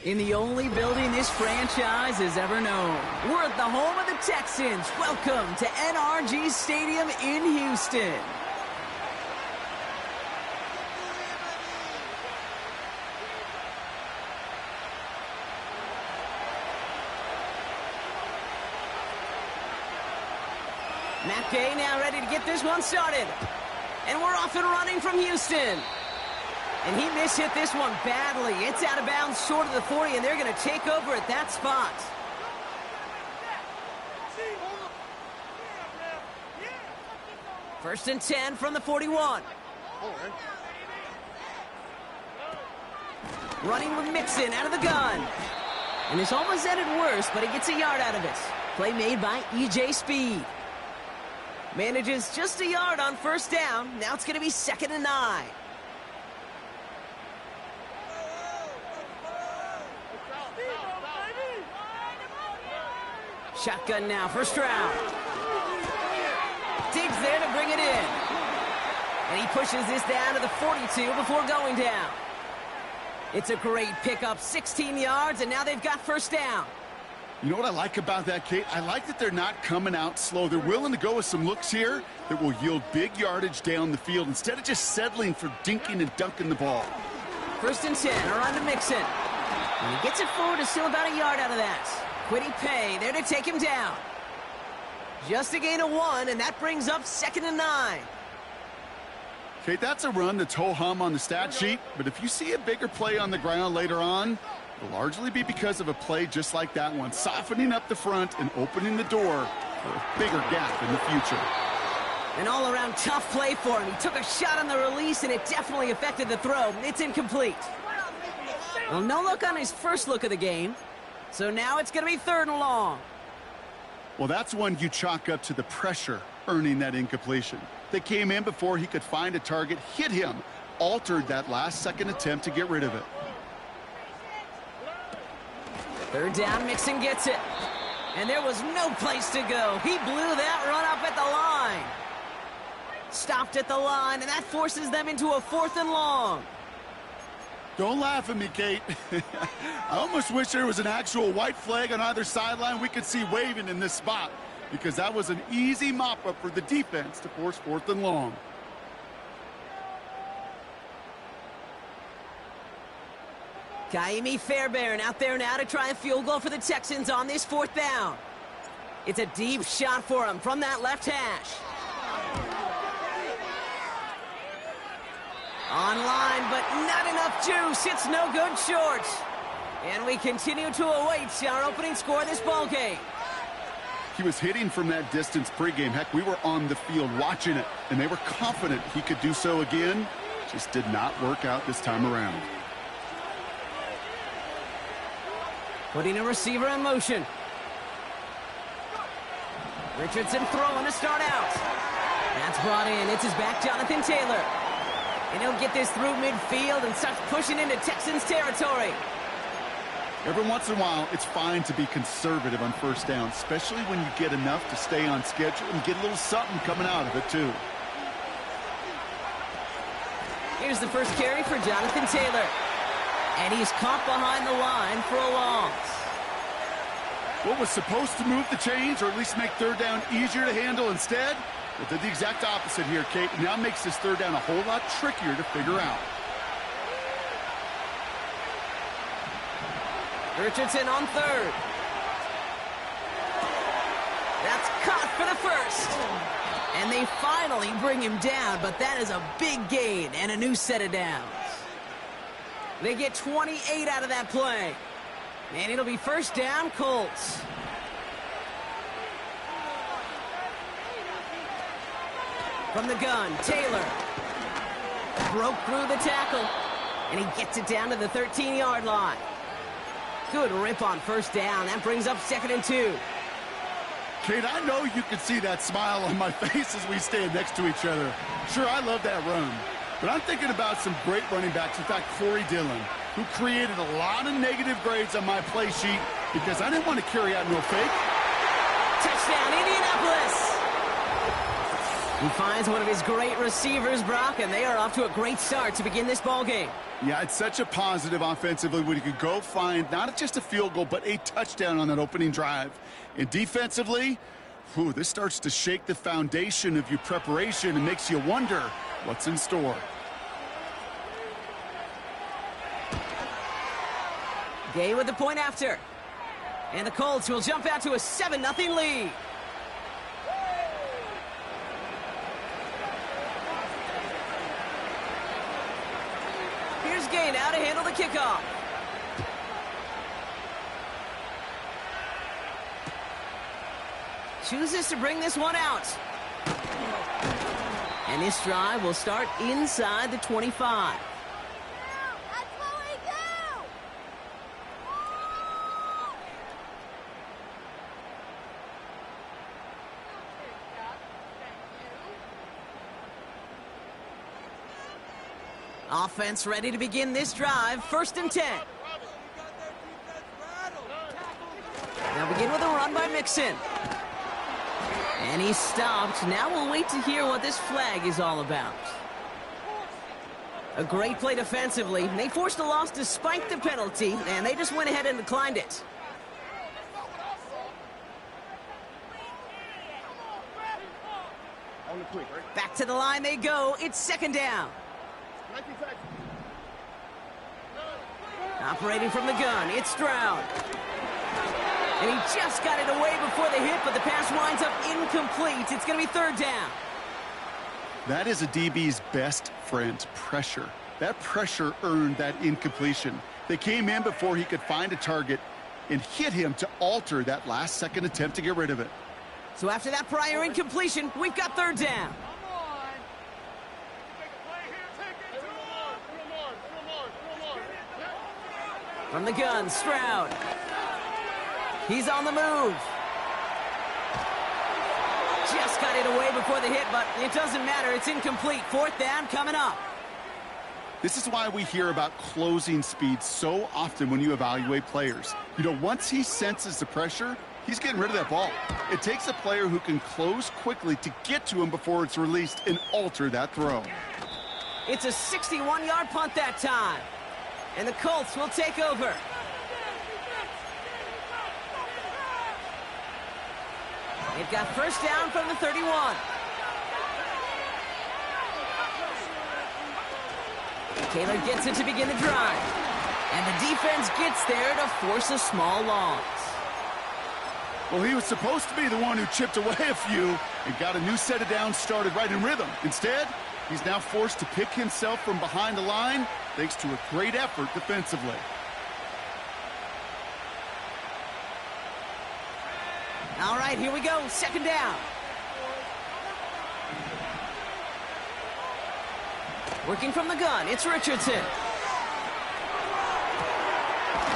In the only building this franchise has ever known. We're at the home of the Texans. Welcome to NRG Stadium in Houston. Matt Gay now ready to get this one started. And we're off and running from Houston. And he mishit this one badly. It's out of bounds short of the 40, and they're going to take over at that spot. First and 10 from the 41. Running with Mixon out of the gun. And this almost ended worse, but he gets a yard out of it. Play made by EJ Speed. Manages just a yard on first down. Now it's going to be 2nd and 9. Shotgun now for Stroud. Diggs there to bring it in. And he pushes this down to the 42 before going down. It's a great pickup, 16 yards, and now they've got first down. You know what I like about that, Kate? I like that they're not coming out slow. They're willing to go with some looks here that will yield big yardage down the field instead of just settling for dinking and dunking the ball. First and 10, around to Mixon. And he gets it forward to still about a yard out of that. Quiddy Pay there to take him down. Just a gain of 1, and that brings up 2nd and 9. Kate, that's a run that's ho-hum on the stat sheet, but if you see a bigger play on the ground later on, it'll largely be because of a play just like that one, softening up the front and opening the door for a bigger gap in the future. An all-around tough play for him. He took a shot on the release, and it definitely affected the throw. It's incomplete. Well, no look on his first look of the game. So now it's going to be 3rd and long. Well, that's one you chalk up to the pressure earning that incompletion. They came in before he could find a target, hit him, altered that last-second attempt to get rid of it. 3rd down, Mixon gets it. And there was no place to go. He blew that run up at the line. Stopped at the line, and that forces them into a 4th and long. Don't laugh at me, Kate. I almost wish there was an actual white flag on either sideline we could see waving in this spot, because that was an easy mop-up for the defense to force 4th and long. Kaimi Fairbairn out there now to try a field goal for the Texans on this 4th down. It's a deep shot for him from that left hash. Online, but not enough juice. It's no good short. And we continue to await our opening score of this ballgame. He was hitting from that distance pregame. Heck, we were on the field watching it, and they were confident he could do so again. Just did not work out this time around. Putting a receiver in motion. Richardson throwing to start out. That's brought in. It's his back, Jonathan Taylor. And he'll get this through midfield and starts pushing into Texans territory. Every once in a while, it's fine to be conservative on first down, especially when you get enough to stay on schedule and get a little something coming out of it, too. Here's the first carry for Jonathan Taylor. And he's caught behind the line for a loss. What was supposed to move the chains, or at least make 3rd down easier to handle instead? Well, did the exact opposite here, Kate. Now makes this 3rd down a whole lot trickier to figure out. Richardson on 3rd. That's caught for the 1st. And they finally bring him down, but that is a big gain and a new set of downs. They get 28 out of that play. And it'll be 1st down, Colts. From the gun, Taylor. Broke through the tackle. And he gets it down to the 13-yard line. Good rip on 1st down. That brings up 2nd and 2. Kate, I know you can see that smile on my face as we stand next to each other. Sure, I love that run. But I'm thinking about some great running backs. In fact, Corey Dillon, who created a lot of negative grades on my play sheet because I didn't want to carry out no fake. Touchdown, Indianapolis. He finds one of his great receivers, Brock, and they are off to a great start to begin this ball game. Yeah, it's such a positive offensively when you could go find not just a field goal, but a touchdown on that opening drive. And defensively, this starts to shake the foundation of your preparation and makes you wonder what's in store. Gay with the point after. And the Colts will jump out to a 7-0 lead. Here's Gay now to handle the kickoff. Chooses to bring this one out. And this drive will start inside the 25. Offense ready to begin this drive. 1st and 10. Now begin with a run by Mixon. And he's stopped. Now we'll wait to hear what this flag is all about. A great play defensively. They forced a loss despite the penalty, and they just went ahead and declined it. Back to the line they go. It's 2nd down. Operating from the gun, it's Stroud. And he just got it away before the hit, but the pass winds up incomplete. It's going to be 3rd down. That is a DB's best friend, pressure. That pressure earned that incompletion. They came in before he could find a target and hit him to alter that last-second attempt to get rid of it. So after that prior incompletion, we've got 3rd down. From the gun, Stroud. He's on the move. Just got it away before the hit, but it doesn't matter. It's incomplete. 4th down coming up. This is why we hear about closing speed so often when you evaluate players. You know, once he senses the pressure, he's getting rid of that ball. It takes a player who can close quickly to get to him before it's released and alter that throw. It's a 61-yard punt that time. And the Colts will take over. They've got 1st down from the 31. Taylor gets it to begin the drive. And the defense gets there to force a small loss. Well, he was supposed to be the one who chipped away a few and got a new set of downs started right in rhythm. Instead, he's now forced to pick himself from behind the line thanks to a great effort defensively. All right, here we go. 2nd down. Working from the gun, it's Richardson.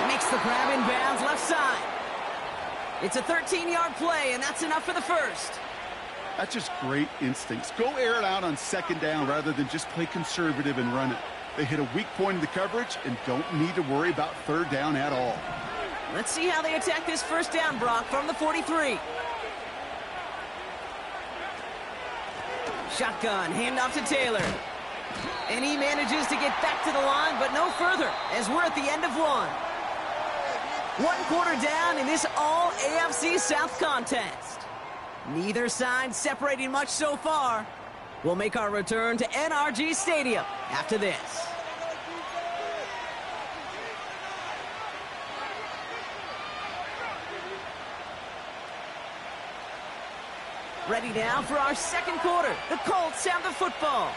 Makes the grab in bounds left side. It's a 13-yard play, and that's enough for the 1st. That's just great instincts. Go air it out on 2nd down rather than just play conservative and run it. They hit a weak point in the coverage and don't need to worry about 3rd down at all. Let's see how they attack this 1st down, Brock, from the 43. Shotgun, handoff to Taylor. And he manages to get back to the line, but no further, as we're at the end of 1. 1 quarter down in this all-AFC South contest. Neither side separating much so far. We'll make our return to NRG Stadium after this. Ready now for our 2nd quarter. The Colts have the football.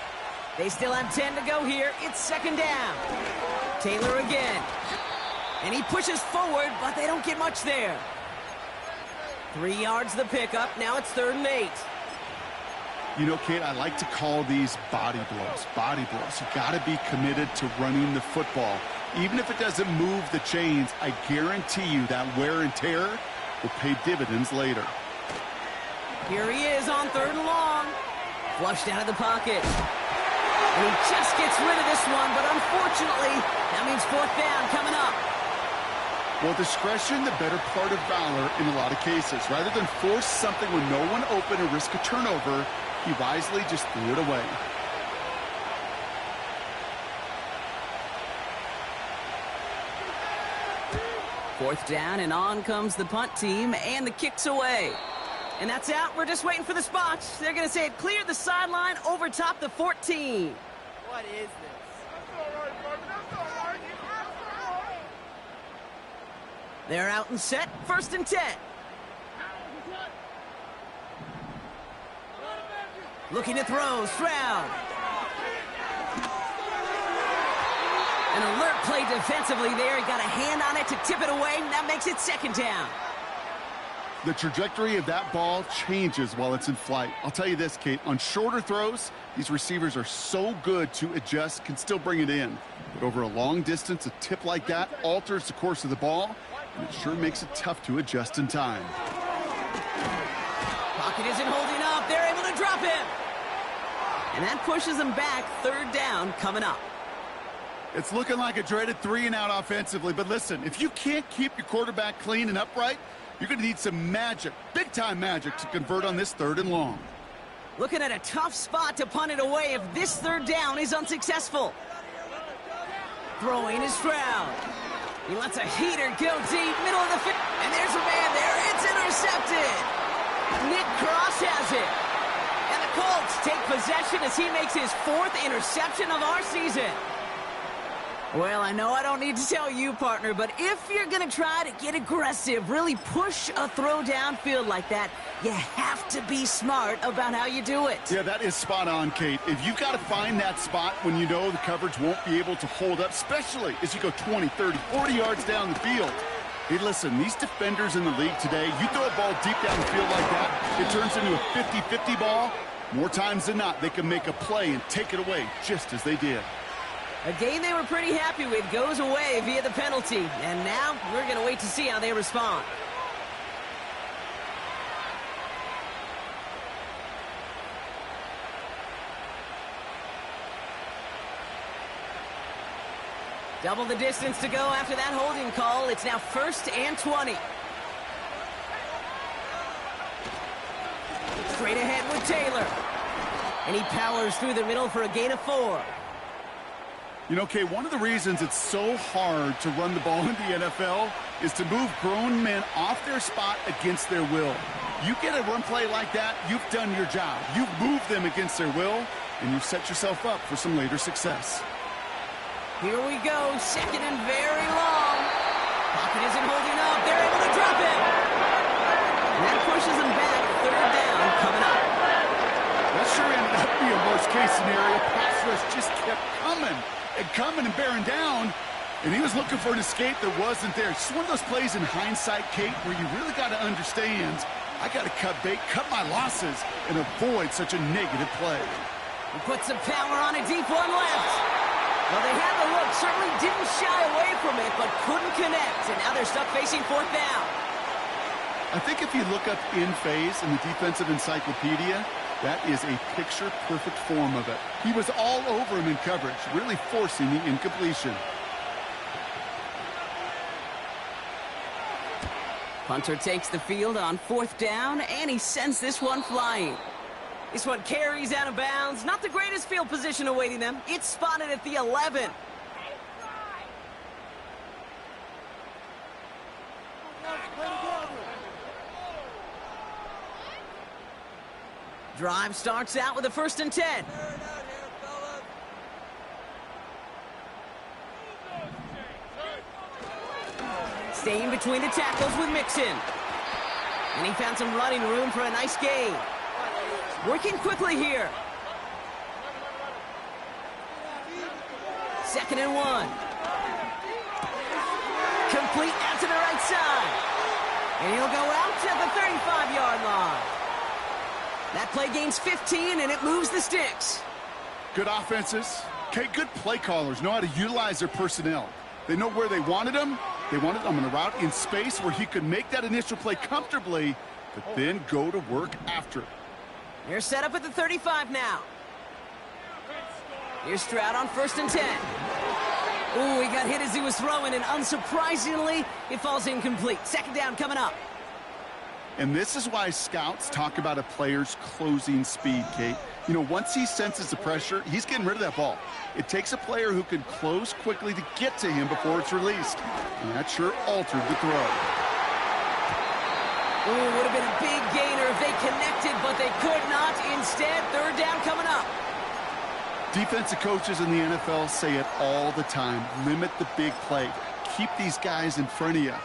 They still have 10 to go here. It's 2nd down. Taylor again. And he pushes forward, but they don't get much there. 3 yards the pickup. Now it's 3rd and 8. You know, Kate, I like to call these body blows. Body blows. You got to be committed to running the football. Even if it doesn't move the chains, I guarantee you that wear and tear will pay dividends later. Here he is on 3rd and long. Flushed out of the pocket. And he just gets rid of this one, but unfortunately, that means 4th down coming up. Well, discretion, the better part of valor in a lot of cases. Rather than force something when no one open or risk a turnover, He wisely just threw it away. Fourth down, and on comes the punt team, and the kick's away. And that's out. We're just waiting for the spots. They're going to say it cleared the sideline over top the 14. What is this? They're out and set. First and 10. Looking to throw. Stroud. An alert play defensively there. He got a hand on it to tip it away. That makes it second down. The trajectory of that ball changes while it's in flight. I'll tell you this, Kate, on shorter throws, these receivers are so good to adjust, can still bring it in. But over a long distance, a tip like that alters the course of the ball, and it sure makes it tough to adjust in time. Pocket isn't holding up. They're able to drop him. And that pushes them back. Third down coming up. It's looking like a dreaded 3-and-out offensively, but listen, if you can't keep your quarterback clean and upright, you're going to need some magic, big-time magic, to convert on this 3rd and long. Looking at a tough spot to punt it away if this third down is unsuccessful. Throwing is Stroud. He lets a heater go deep, middle of the field. And there's a man there. It's intercepted. Nick Cross has it. And the Colts take possession as he makes his 4th interception of our season. Well, I know I don't need to tell you, partner, but if you're going to try to get aggressive, really push a throw downfield like that, you have to be smart about how you do it. Yeah, that is spot on, Kate. If you've got to find that spot when you know the coverage won't be able to hold up, especially as you go 20, 30, 40 yards down the field. Hey, listen, these defenders in the league today, you throw a ball deep down the field like that, it turns into a 50-50 ball. More times than not, they can make a play and take it away just as they did. A game they were pretty happy with goes away via the penalty. And now we're going to wait to see how they respond. Double the distance to go after that holding call. It's now 1st and 20. Straight ahead with Taylor. And he powers through the middle for a gain of 4. You know, Kay, one of the reasons it's so hard to run the ball in the NFL is to move grown men off their spot against their will. You get a run play like that, you've done your job. You've moved them against their will, and you've set yourself up for some later success. Here we go, 2nd and very long. Pocket isn't holding up. They're able to drop him. And that pushes him back. 3rd down coming up. That sure ended up being a worst-case scenario. Pass rush just kept coming and bearing down, and he was looking for an escape that wasn't there. It's just one of those plays in hindsight, Kate, where you really got to understand, I got to cut bait, cut my losses, and avoid such a negative play. He puts some power on a deep one left. Well, they had the look, certainly didn't shy away from it, but couldn't connect, and now they're stuck facing 4th down. I think if you look up in phase in the defensive encyclopedia, that is a picture-perfect form of it. He was all over him in coverage, really forcing the incompletion. Punter takes the field on 4th down, and he sends this one flying. This one carries out of bounds. Not the greatest field position awaiting them. It's spotted at the 11. Drive starts out with a 1st and 10. Staying between the tackles with Mixon. And he found some running room for a nice gain. Working quickly here. 2nd and 1. Complete out to the right side. And he'll go out to the 35-yard line. That play gains 15, and it moves the sticks. Good offenses. Okay, good play callers know how to utilize their personnel. They know where they wanted them. They wanted them on a route in space where he could make that initial play comfortably, but then go to work after. They're set up at the 35 now. Here's Stroud on 1st and 10. Ooh, he got hit as he was throwing, and unsurprisingly, it falls incomplete. 2nd down coming up. And this is why scouts talk about a player's closing speed, Kate. You know, once he senses the pressure, he's getting rid of that ball. It takes a player who can close quickly to get to him before it's released. And that sure altered the throw. Ooh, would have been a big gainer if they connected, but they could not. Instead, third down coming up. Defensive coaches in the NFL say it all the time. Limit the big play. Keep these guys in front of you.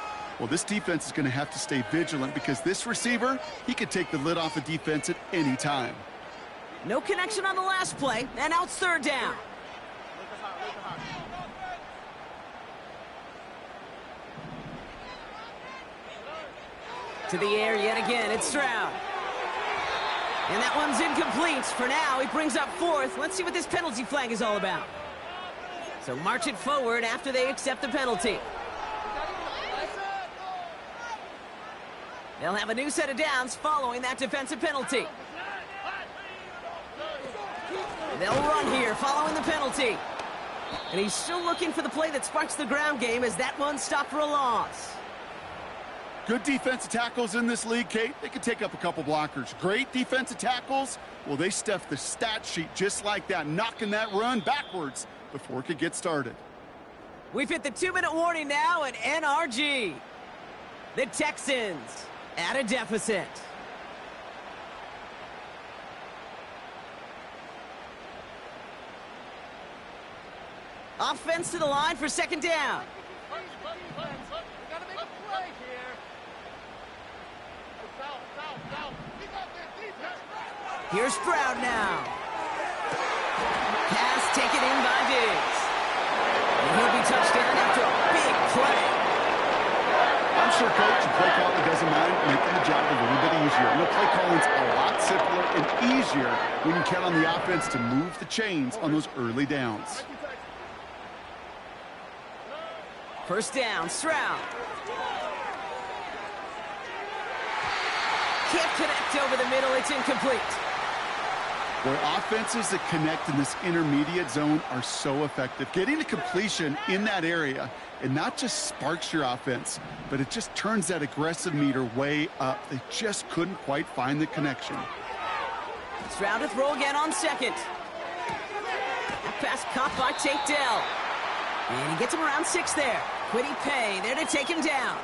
Well, this defense is going to have to stay vigilant because this receiver, he could take the lid off a defense at any time. No connection on the last play, and now it's third down. To the air yet again, it's Stroud. And that one's incomplete. For now, he brings up fourth. Let's see what this penalty flag is all about. So march it forward after they accept the penalty. They'll have a new set of downs following that defensive penalty. They'll run here following the penalty. And he's still looking for the play that sparks the ground game as that one stopped for a loss. Good defensive tackles in this league, Kate. They can take up a couple blockers. Great defensive tackles, well, they stuff the stat sheet just like that, knocking that run backwards before it could get started. We've hit the 2-minute warning now at NRG. The Texans at a deficit. Offense to the line for second down. Here's Stroud now. Pass taken in by Diggs. And he'll be touchdown after a big play. I'm sure coach and play caller doesn't mind making the job a little bit easier. You know, play calling's a lot simpler and easier when you count on the offense to move the chains on those early downs. First down, Stroud. Can't connect over the middle. It's incomplete. Boy, offenses that connect in this intermediate zone are so effective. Getting a completion in that area, it not just sparks your offense, but it just turns that aggressive meter way up. They just couldn't quite find the connection. Stroud to throw again on second. That pass caught by Tate Dell. And he gets him around 6 there. Quiddy Pay there to take him down.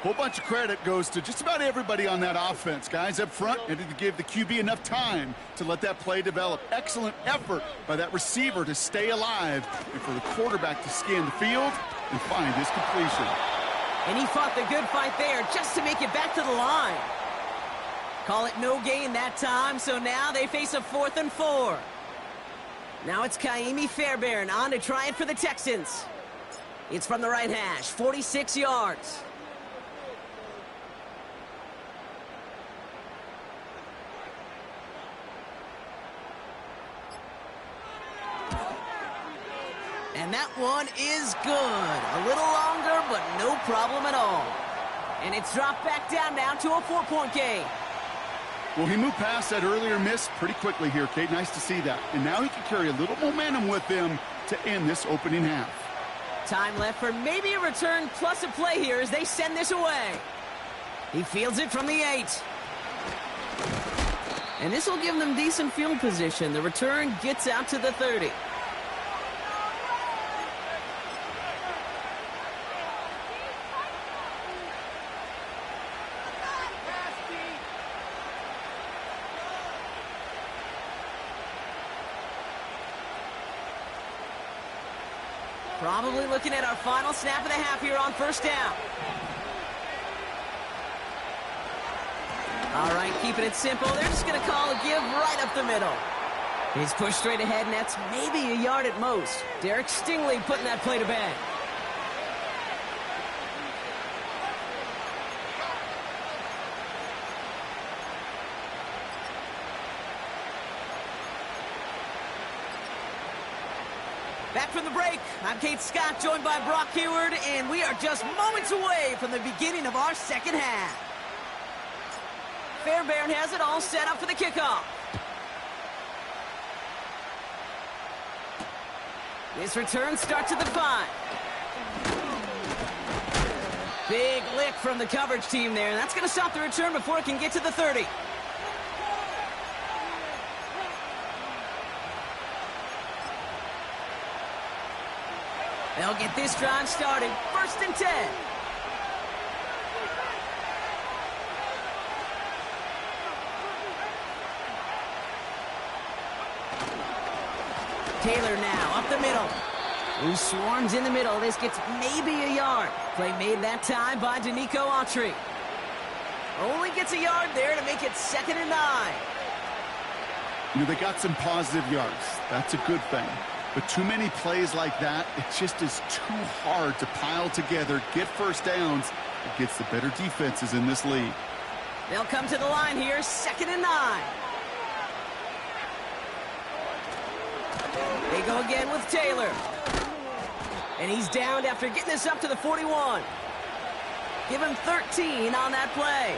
Whole bunch of credit goes to just about everybody on that offense. Guys up front needed to give the QB enough time to let that play develop. Excellent effort by that receiver to stay alive and for the quarterback to scan the field and find his completion. And he fought the good fight there just to make it back to the line. Call it no gain that time, so now they face a 4th and 4. Now it's Kaimi Fairbairn on to try it for the Texans. It's from the right hash, 46 yards. And that one is good. A little longer, but no problem at all. And it's dropped back down now to a 4-point game. Well, he moved past that earlier miss pretty quickly here, Kate. Nice to see that. And now he can carry a little momentum with him to end this opening half. Time left for maybe a return plus a play here as they send this away. He fields it from the 8. And this will give them decent field position. The return gets out to the 30. Probably looking at our final snap of the half here on first down. All right, keeping it simple. They're just going to call a give right up the middle. He's pushed straight ahead, and that's maybe a yard at most. Derek Stingley putting that play to bed. Back from the break, I'm Kate Scott, joined by Brock Heward, and we are just moments away from the beginning of our second half. Fairbairn has it all set up for the kickoff. This return starts at the 5. Big lick from the coverage team there. And that's going to stop the return before it can get to the 30. They'll get this drive started. 1st and 10. Taylor now up the middle. Who swarms in the middle. This gets maybe a yard. Play made that time by Danico Autry. Only gets a yard there to make it 2nd and 9. You know, they got some positive yards. That's a good thing. But too many plays like that, it just is too hard to pile together, get first downs against the better defenses in this league. They'll come to the line here, 2nd and 9. They go again with Taylor. And he's downed after getting this up to the 41. Give him 13 on that play.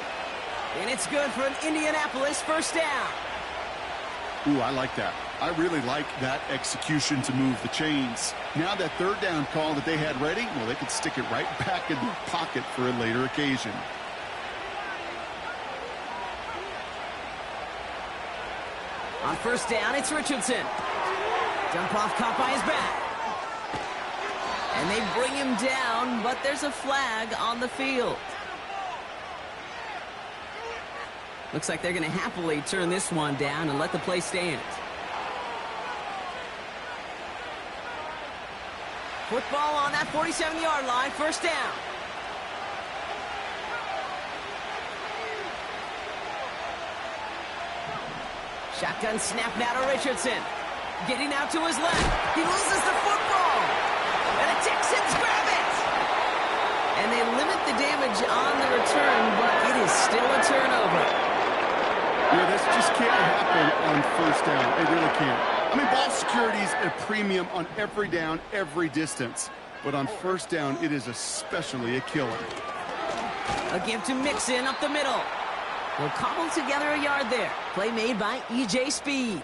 And it's good for an Indianapolis 1st down. Ooh, I like that. I really like that execution to move the chains. Now that 3rd down call that they had ready, well, they could stick it right back in their pocket for a later occasion. On 1st down, it's Richardson. Dump off caught by his back. And they bring him down, but there's a flag on the field. Looks like they're going to happily turn this one down and let the play stand. Football on that 47-yard line, 1st down. Shotgun snap now to Richardson. Getting out to his left. He loses the football. And the Texans grab it. And they limit the damage on the return, but it is still a turnover. Yeah, this just can't happen on 1st down. It really can't. I mean, ball security is a premium on every down, every distance. But on 1st down, it is especially a killer. A give to Mixon up the middle. They'll cobble together a yard there. Play made by E.J. Speed.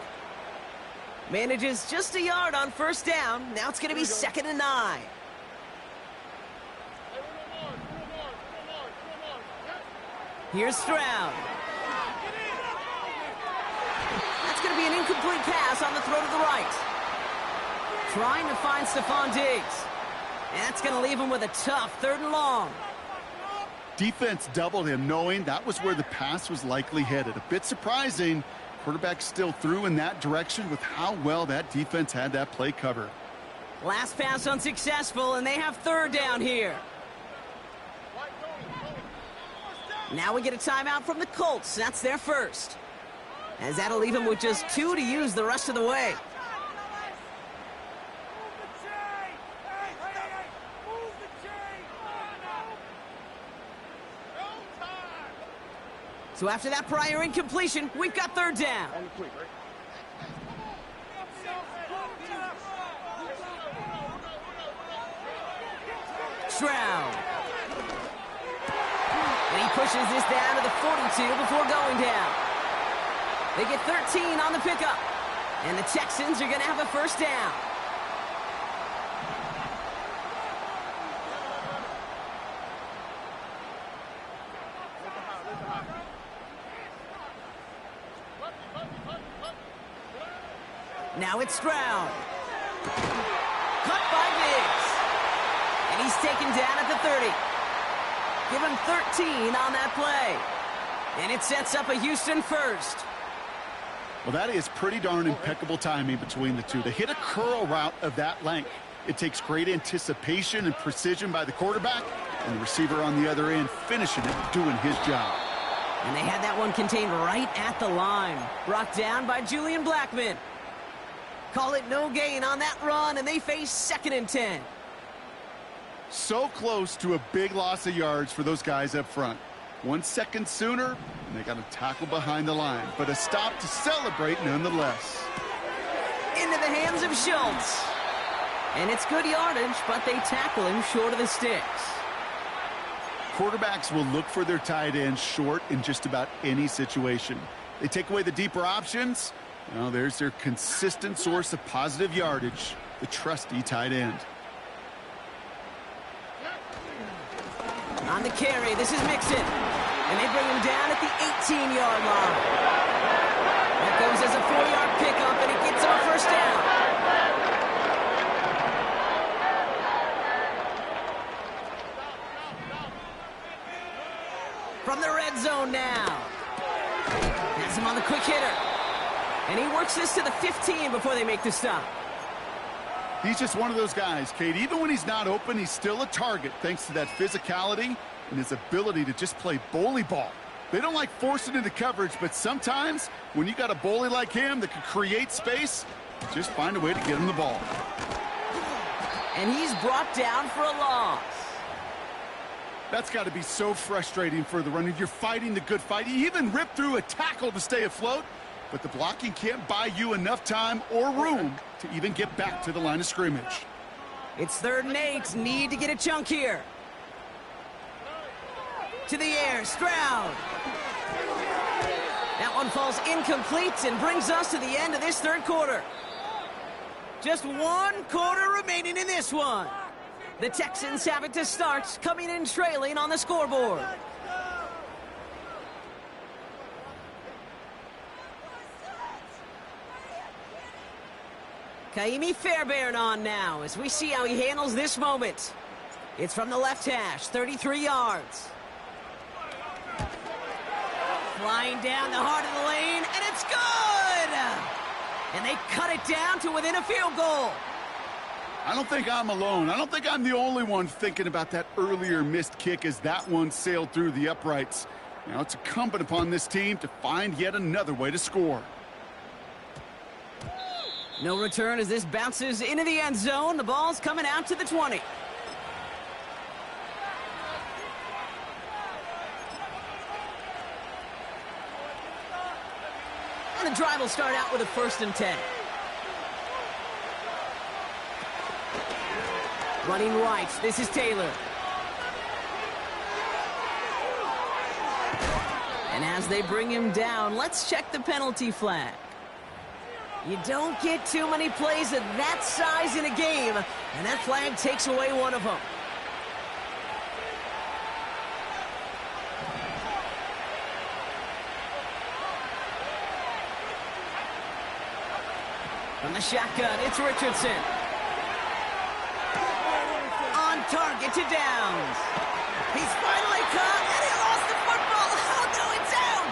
Manages just a yard on 1st down. Now it's going to be 2nd and 9. Here's Stroud. That's going to be an incomplete pass on the throw to the right. Trying to find Stephon Diggs. And that's going to leave him with a tough 3rd and long. Defense doubled him, knowing that was where the pass was likely headed. A bit surprising. Quarterback still threw in that direction with how well that defense had that play covered. Last pass unsuccessful, and they have 3rd down here. Now we get a timeout from the Colts. That's their first. As that'll leave them with just 2 to use the rest of the way. So after that prior incompletion, we've got 3rd down. Stroud. And he pushes this down to the 42 before going down. They get 13 on the pickup. And the Texans are going to have a 1st down. Now it's Stroud. Caught by Diggs. And he's taken down at the 30. Give him 13 on that play. And it sets up a Houston 1st. Well, that is pretty darn impeccable timing between the two. They hit a curl route of that length. It takes great anticipation and precision by the quarterback, and the receiver on the other end finishing it, doing his job. And they had that one contained right at the line. Brought down by Julian Blackmon. Call it no gain on that run, and they face 2nd and 10. So close to a big loss of yards for those guys up front. 1 second sooner, and they got a tackle behind the line. But a stop to celebrate nonetheless. Into the hands of Schultz. And it's good yardage, but they tackle him short of the sticks. Quarterbacks will look for their tight ends short in just about any situation. They take away the deeper options. Well, there's their consistent source of positive yardage, the trusty tight end. On the carry, this is Mixon. And they bring him down at the 18-yard line. That goes as a 4-yard pickup, and it gets him a first down. From the red zone now. Has him on the quick hitter. And he works this to the 15 before they make the stop. He's just one of those guys, Kate. Even when he's not open, he's still a target thanks to that physicality and his ability to just play bully ball. They don't like forcing into coverage, but sometimes when you got a bully like him that can create space, just find a way to get him the ball. And he's brought down for a loss. That's got to be so frustrating for the runner. You're fighting the good fight. You even rip through a tackle to stay afloat, but the blocking can't buy you enough time or room to even get back to the line of scrimmage. It's 3rd and 8. Need to get a chunk here. To the air, Stroud. That one falls incomplete and brings us to the end of this 3rd quarter. Just 1 quarter remaining in this one. The Texans have it to start, coming in trailing on the scoreboard. Kaimi Fairbairn on now as we see how he handles this moment. It's from the left hash, 33 yards. Flying down the heart of the lane, and it's good! And they cut it down to within a field goal. I don't think I'm alone. I don't think I'm the only one thinking about that earlier missed kick as that one sailed through the uprights. Now it's incumbent upon this team to find yet another way to score. No return as this bounces into the end zone. The ball's coming out to the 20. And the drive will start out with a 1st and 10. Running right, this is Taylor. And as they bring him down, let's check the penalty flag. You don't get too many plays of that size in a game, and that flag takes away one of them. From the shotgun, it's Richardson. On target to Downs. He's finally caught, and he lost the football. Oh, no, it's out!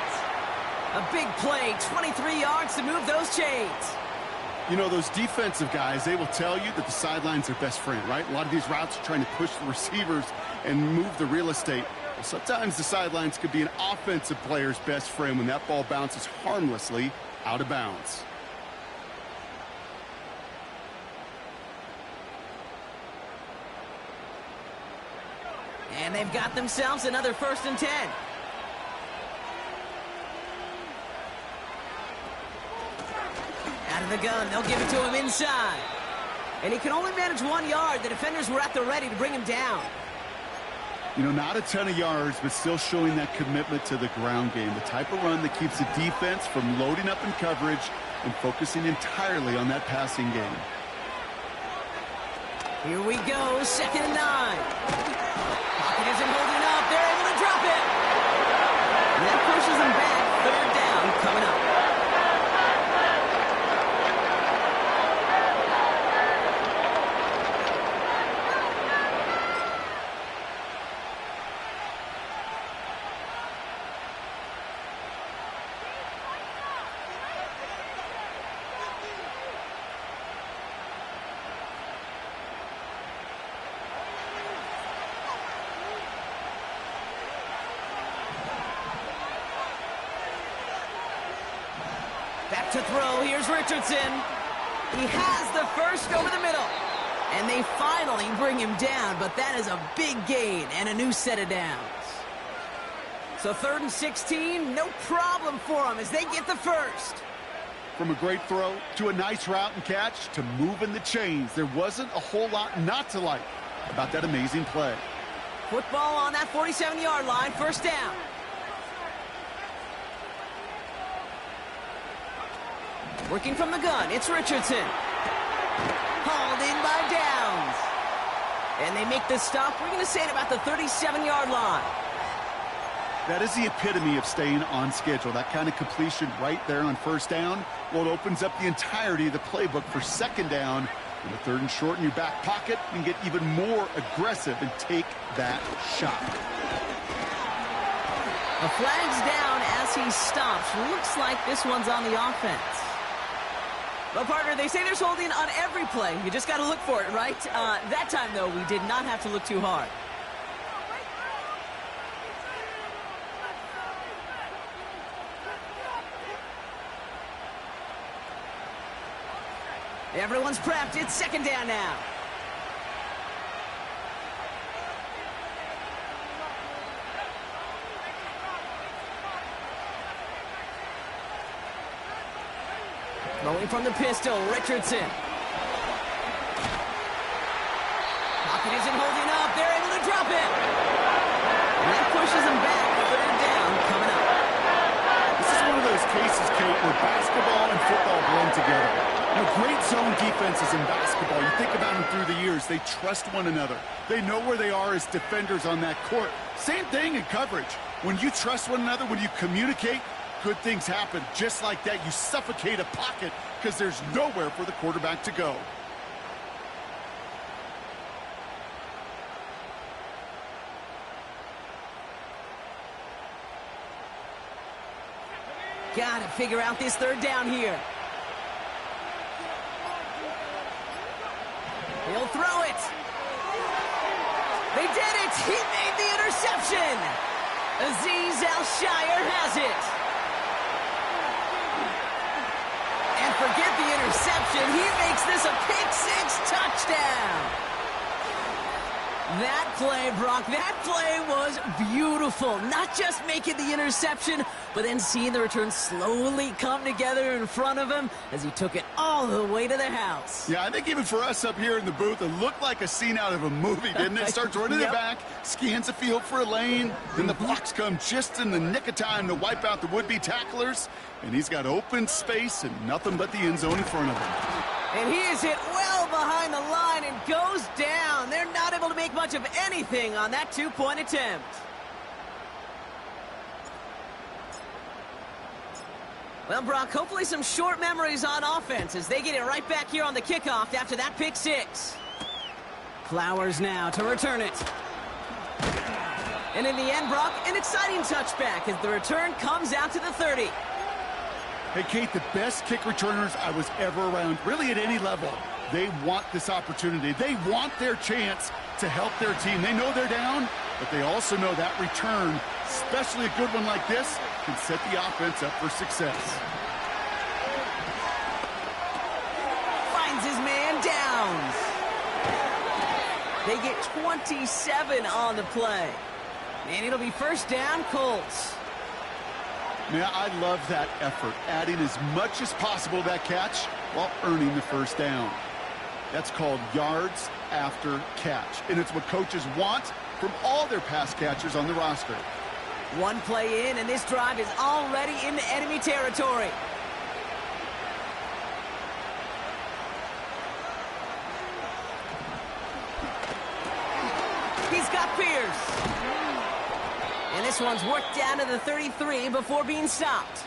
A big play, 23 yards to move those chains. You know, those defensive guys, they will tell you that the sideline's their best friend, right? A lot of these routes are trying to push the receivers and move the real estate. Well, sometimes the sidelines could be an offensive player's best friend when that ball bounces harmlessly out of bounds. And they've got themselves another 1st and 10. Out of the gun, they'll give it to him inside. And he can only manage 1 yard. The defenders were at the ready to bring him down. You know, not a ton of yards, but still showing that commitment to the ground game. The type of run that keeps the defense from loading up in coverage and focusing entirely on that passing game. Here we go, 2nd and 9. Pocket isn't holding up. They're able to drop it. And that pushes them back. 3rd down coming up. Back to throw. Here's Richardson. He has the first over the middle. And they finally bring him down, but that is a big gain and a new set of downs. So 3rd and 16, no problem for them as they get the first. From a great throw to a nice route and catch to moving the chains, there wasn't a whole lot not to like about that amazing play. Football on that 47-yard line, 1st down. Working from the gun, it's Richardson. Hauled in by Downs. And they make this stop, we're going to say, at about the 37-yard line. That is the epitome of staying on schedule. That kind of completion right there on first down. Well, it opens up the entirety of the playbook for second down. In the third and short in your back pocket, you can get even more aggressive and take that shot. The flag's down as he stops. Looks like this one's on the offense. But, partner, they say there's holding on every play. You just got to look for it, right? That time, though, we did not have to look too hard. Everyone's prepped. It's second down now. Throwing from the pistol, Richardson. Pocket isn't holding up. They're able to drop it. And that pushes them back. Third down coming up. This is one of those cases, Kate, where basketball and football blend together. Great zone defenses in basketball. You think about them through the years. They trust one another. They know where they are as defenders on that court. Same thing in coverage. When you trust one another, when you communicate, good things happen. Just like that, you suffocate a pocket because there's nowhere for the quarterback to go. Got to figure out this third down here. He'll throw it. They did it. He made the interception. Azeez Al-Shire has it. And forget the interception. He makes this a pick-six touchdown. That play, Brock, that play was beautiful. Not just making the interception, but then seeing the return slowly come together in front of him as he took it all the way to the house. Yeah, I think even for us up here in the booth, it looked like a scene out of a movie, didn't it? Starts running it back, scans the field for a lane, then the blocks come just in the nick of time to wipe out the would-be tacklers, and he's got open space and nothing but the end zone in front of him. And he is hit well behind the line and goes down. They're not able to make much of anything on that two-point attempt. Well, Brock, hopefully some short memories on offense as they get it right back here on the kickoff after that pick six. Flowers now to return it. And in the end, Brock, an exciting touchback as the return comes out to the 30. Hey, Kate, the best kick returners I was ever around, really at any level, they want this opportunity. They want their chance to help their team. They know they're down, but they also know that return, especially a good one like this, can set the offense up for success. Finds his man Downs. They get 27 on the play. And it'll be first down, Colts. Man, I love that effort, adding as much as possible to that catch while earning the first down. That's called yards after catch, and it's what coaches want from all their pass catchers on the roster. One play in, and this drive is already into enemy territory. He's got Pierce. And this one's worked down to the 33 before being stopped.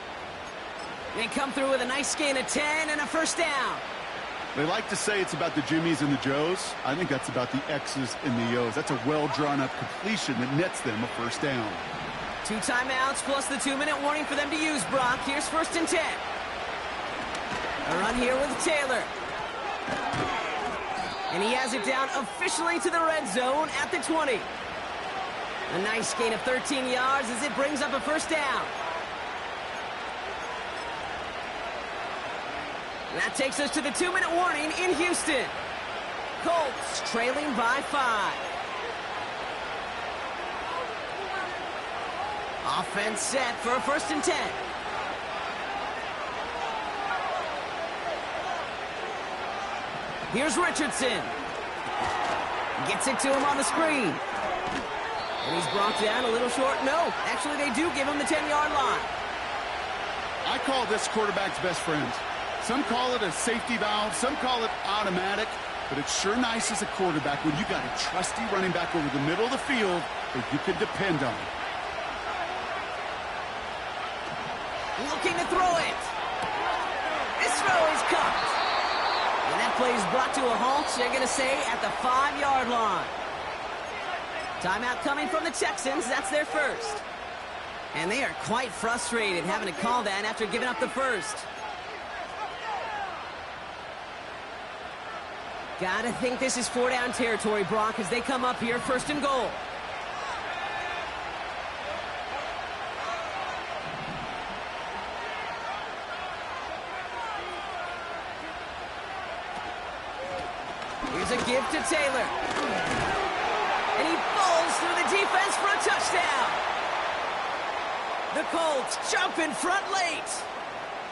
They come through with a nice gain of 10 and a first down. They like to say it's about the Jimmies and the Joes. I think that's about the X's and the O's. That's a well-drawn-up completion that nets them a first down. 2 timeouts plus the 2-minute warning for them to use, Brock. Here's first and 10. A run here with Taylor. And he has it down officially to the red zone at the 20. A nice gain of 13 yards as it brings up a first down. That takes us to the 2-minute warning in Houston. Colts trailing by 5. Offense set for a first and 10. Here's Richardson. Gets it to him on the screen. And he's brought down a little short. No, actually they do give him the 10-yard line. I call this quarterback's best friend. Some call it a safety valve. Some call it automatic. but it's sure nice as a quarterback when you got a trusty running back over the middle of the field that you can depend on. Looking to throw it. This throw is caught. And that play is brought to a halt, they're going to say, at the 5-yard line. Timeout coming from the Texans. That's their first. And they are quite frustrated having to call that after giving up the first. Gotta think this is 4-down territory, Brock, as they come up here, 1st and goal. Here's a give to Taylor. And he falls through the defense for a touchdown. The Colts jump in front late.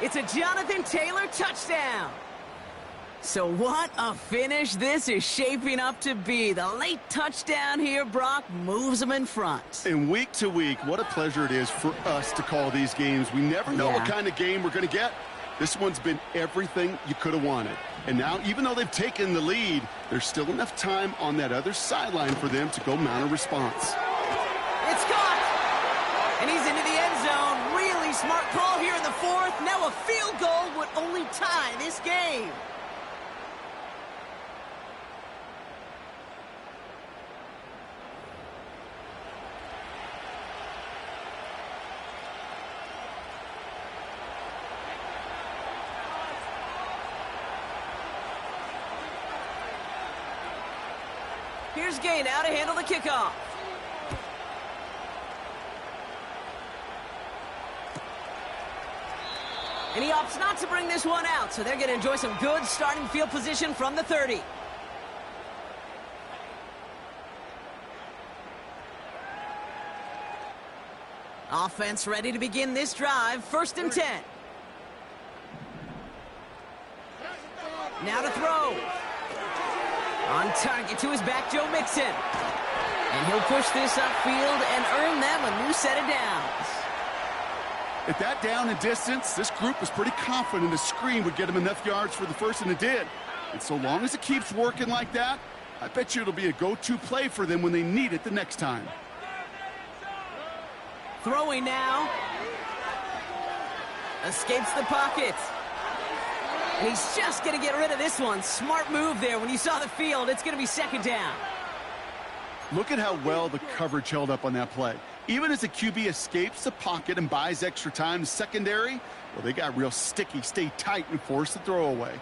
It's a Jonathan Taylor touchdown. So what a finish this is shaping up to be. The late touchdown here, Brock, moves them in front. And week to week, what a pleasure it is for us to call these games. We never know what kind of game we're going to get. This one's been everything you could have wanted. And now, even though they've taken the lead, there's still enough time on that other sideline for them to go mount a response. It's caught! And he's into the end zone. Really smart call here in the 4th. Now a field goal would only tie this game. Here's Gay now to handle the kickoff. And he opts not to bring this one out, so they're going to enjoy some good starting field position from the 30. Offense ready to begin this drive, 1st and 10. Now to throw. On target to his back, Joe Mixon. And he'll push this upfield and earn them a new set of downs. At that down and distance, this group was pretty confident the screen would get him enough yards for the first, and it did. And so long as it keeps working like that, I bet you it'll be a go-to play for them when they need it the next time. Throwing now. Escapes the pocket. And he's just going to get rid of this one. Smart move there. When you saw the field, it's going to be 2nd down. Look at how well the coverage held up on that play. Even as the QB escapes the pocket and buys extra time in secondary, well, they got real sticky, stay tight, and force the throw away.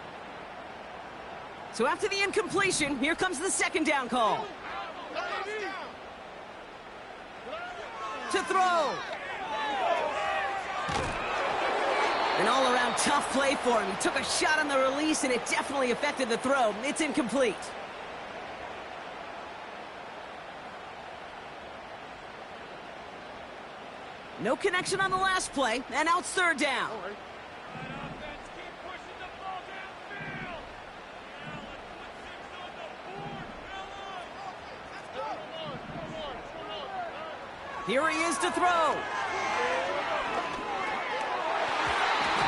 So after the incompletion, here comes the 2nd down call. To throw. An all-around tough play for him. He took a shot on the release, and it definitely affected the throw. It's incomplete. No connection on the last play, and now it's 3rd down. Here he is to throw.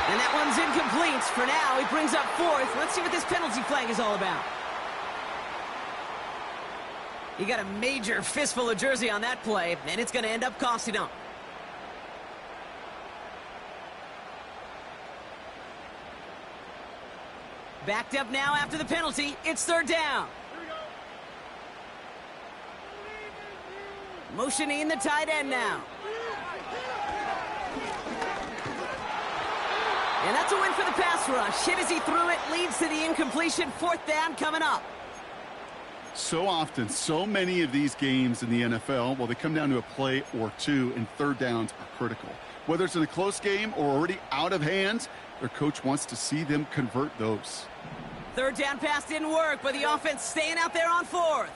And that one's incomplete. For now, he brings up 4th. Let's see what this penalty flag is all about. He got a major fistful of jersey on that play, and it's going to end up costing him. Backed up now after the penalty. It's 3rd down. Motioning the tight end now. And that's a win for the pass rush. Hit as he threw it, leads to the incompletion. 4th down coming up. So often, so many of these games in the NFL, well, they come down to a play or two, and 3rd downs are critical. Whether it's in a close game or already out of hand, their coach wants to see them convert those. 3rd down pass didn't work, but the offense staying out there on 4th.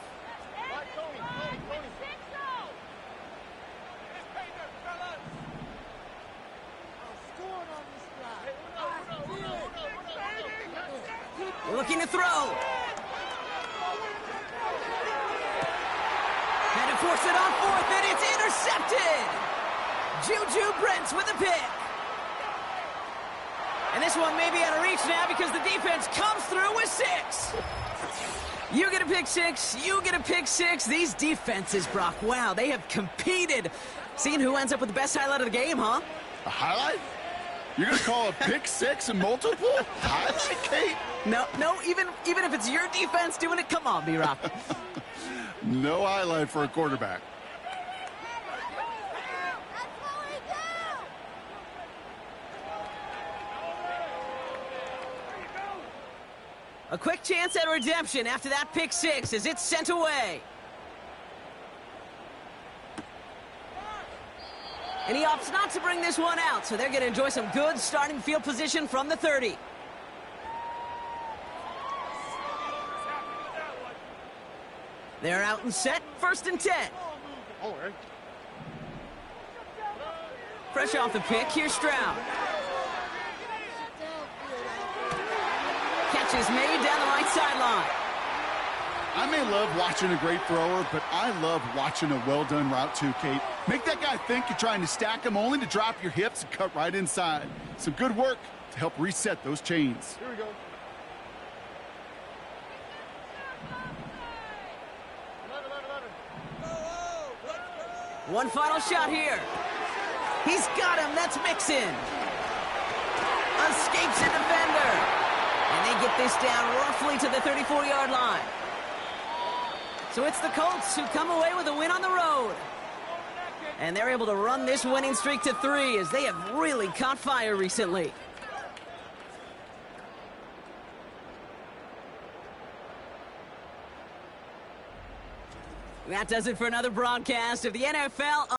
Looking to throw. Had to force it on 4th, and it's intercepted. Juju Brents with a pick. And this one may be out of reach now because the defense comes through with 6. You get a pick 6, you get a pick 6. These defenses, Brock, wow, they have competed. Seeing who ends up with the best highlight of the game, huh? A highlight? You're going to call a pick 6 and multiple? Highlight, Kate? No, even if it's your defense doing it, come on, B-Rock. No highlight for a quarterback. A quick chance at redemption after that pick 6 as it's sent away. And he opts not to bring this one out, so they're going to enjoy some good starting field position from the 30. They're out and set, 1st and 10. Fresh off the pick, here's Stroud. Catch is made down the right sideline. I may love watching a great thrower, but I love watching a well-done route too, Kate. Make that guy think you're trying to stack him only to drop your hips and cut right inside. Some good work to help reset those chains. Here we go. One final shot here. He's got him. That's Mixon. Escapes a defender. And they get this down roughly to the 34-yard line. So it's the Colts who come away with a win on the road. And they're able to run this winning streak to 3 as they have really caught fire recently. That does it for another broadcast of the NFL